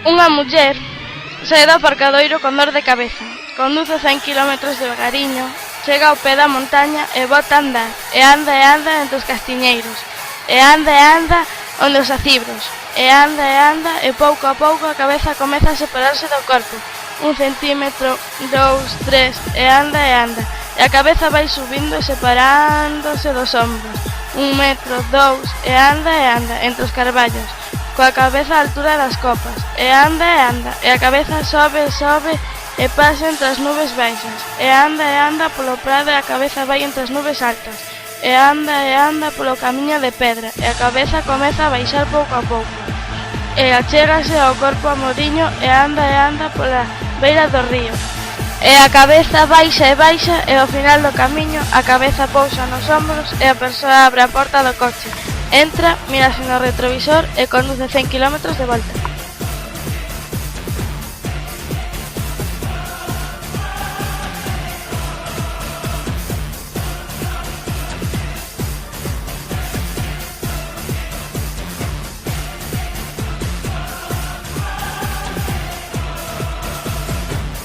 Unha muller sae do aparcadoiro con dor de cabeza, conduce 100 km devagariño, chega ao pé da montaña e bota a andar, e anda entre os castiñeiros, e anda onde os acibros, e anda e pouco a pouco a cabeza comeza a separarse do corpo, 1 centímetro, 2, 3, e anda, e a cabeza vai subindo e separándose dos ombros, 1 metro, 2, e anda entre os carballos, coa cabeza á altura das copas, e anda, e a cabeza sobe e pasa entre as nubes baixas, e anda polo prado e a cabeza vai entre as nubes altas, e anda polo camiño de pedra, e a cabeza comeza a baixar pouco a pouco, e achégase ao corpo amodiño e anda pola beira do río, e a cabeza baixa e ao final do camiño a cabeza pousa nos ombros e a persoa abre a porta do coche, entra, mírase no retrovisor e conduce 100 km de volta.